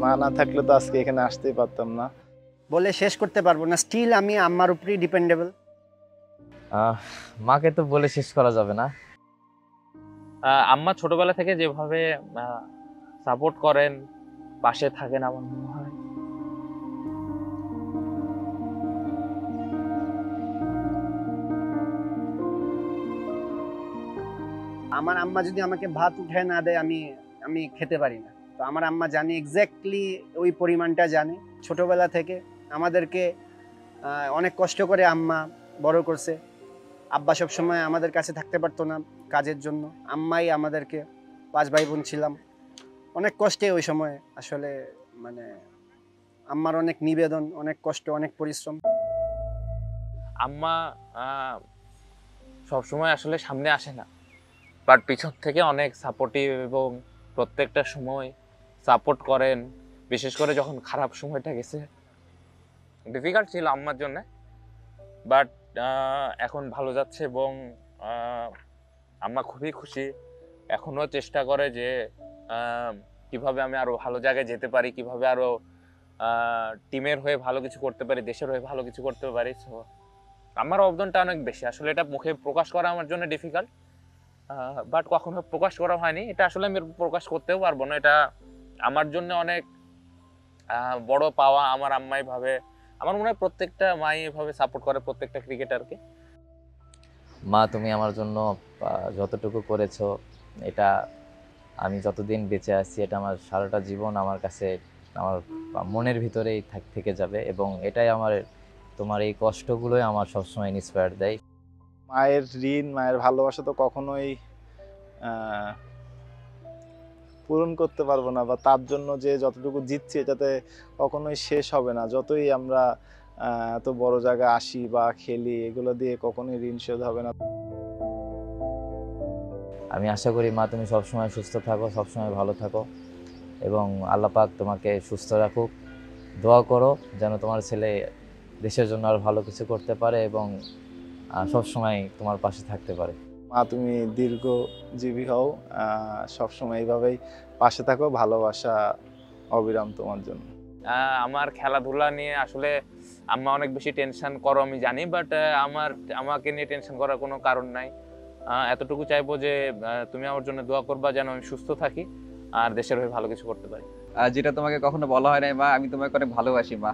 মা না থাকলে তো আজকে এখানে আসতেই পারতাম না। বলে শেষ করতে পারবো না, স্টিল আমি আম্মার উপরেই ডিপেন্ডেবল। মাকে তো বলে শেষ করা যাবে না। আম্মা ছোটবেলা থেকে যেভাবে সাপোর্ট করেন, পাশে থাকেন, আমার মনে হয় আমার আম্মা যদি আমাকে ভাত উঠে না দেয় আমি আমি খেতে পারি না। তো আমার আম্মা জানে এক্স্যাক্টলি, ওই পরিমাণটা জানে। ছোটবেলা থেকে আমাদেরকে অনেক কষ্ট করে আম্মা বড় করছে। আব্বা সবসময় আমাদের কাছে থাকতে পারতো না কাজের জন্য, আম্মাই আমাদেরকে, 5 ভাই বোন ছিলাম, অনেক কষ্টে ওই সময় আসলে, মানে আম্মার অনেক নিবেদন, অনেক কষ্ট, অনেক পরিশ্রম। আম্মা সবসময় আসলে সামনে আসে না, বাট পিছন থেকে অনেক সাপোর্টিভ এবং প্রত্যেকটা সময় সাপোর্ট করেন। বিশেষ করে যখন খারাপ সময়টা গেছে, ডিফিকাল্ট ছিল আম্মার জন্য, বাট এখন ভালো যাচ্ছে এবং আম্মা খুবই খুশি। এখনও চেষ্টা করে যে কিভাবে আমি আরো ভালো জায়গায় যেতে পারি, কিভাবে আরো টিমের হয়ে ভালো কিছু করতে পারি, দেশের হয়ে ভালো কিছু করতে পারি। সো আমার অবদানটা অনেক বেশি। আসলে এটা মুখে প্রকাশ করা আমার জন্য ডিফিকাল্ট, বাট কখনো প্রকাশ করা হয়নি। এটা আসলে আমি প্রকাশ করতেও পারবো না। এটা আমার জন্য অনেক বড় পাওয়া। আমার আম্মাই ভাবে, আমার মনে হয় প্রত্যেকটা মাই এভাবে সাপোর্ট করে প্রত্যেকটা ক্রিকেটারকে। মা, তুমি আমার জন্য যতটুকু করেছো, এটা আমি যতদিন বেঁচে আছি, এটা আমার সারাটা জীবন আমার কাছে, আমার মনের ভিতরেই থেকে যাবে। এবং এটাই আমার, তোমার এই কষ্টগুলোই আমার সবসময় ইন্সপায়ার দেয়। মায়ের ঋণ, মায়ের ভালোবাসা তো কখনোই পূরণ করতে পারবো না, বা তার জন্য যে যতটুকু জিতছি এটাতে কখনোই শেষ হবে না। যতই আমরা এত বড় জায়গায় আসি বা খেলি, এগুলো দিয়ে কখনোই ঋণ শোধ হবে না। আমি আশা করি মা, তুমি সবসময় সুস্থ থাকো, সবসময় ভালো থাকো, এবং আল্লাহ পাক তোমাকে সুস্থ রাখুক। দোয়া করো যেন তোমার ছেলে দেশের জন্য আরো ভালো কিছু করতে পারে এবং সবসময় তোমার পাশে থাকতে পারে। মা, তুমি দীর্ঘজীবী হও, সবসময় এইভাবেই পাশে থাকো। ভালোবাসা অবিরাম তোমার জন্য। আমার খেলাধুলা নিয়ে আসলে আম্মা অনেক বেশি টেনশন করো আমি জানি, বাট আমাকে নিয়ে টেনশন করার কোনো কারণ নাই। এতটুকু চাইবো যে তুমি আমার জন্য দোয়া করবা যেন আমি সুস্থ থাকি আর দেশের হয়ে ভালো কিছু করতে পারি। যেটা তোমাকে কখনো বলা হয় নাই মা, আমি তোমাকে অনেক ভালোবাসি মা।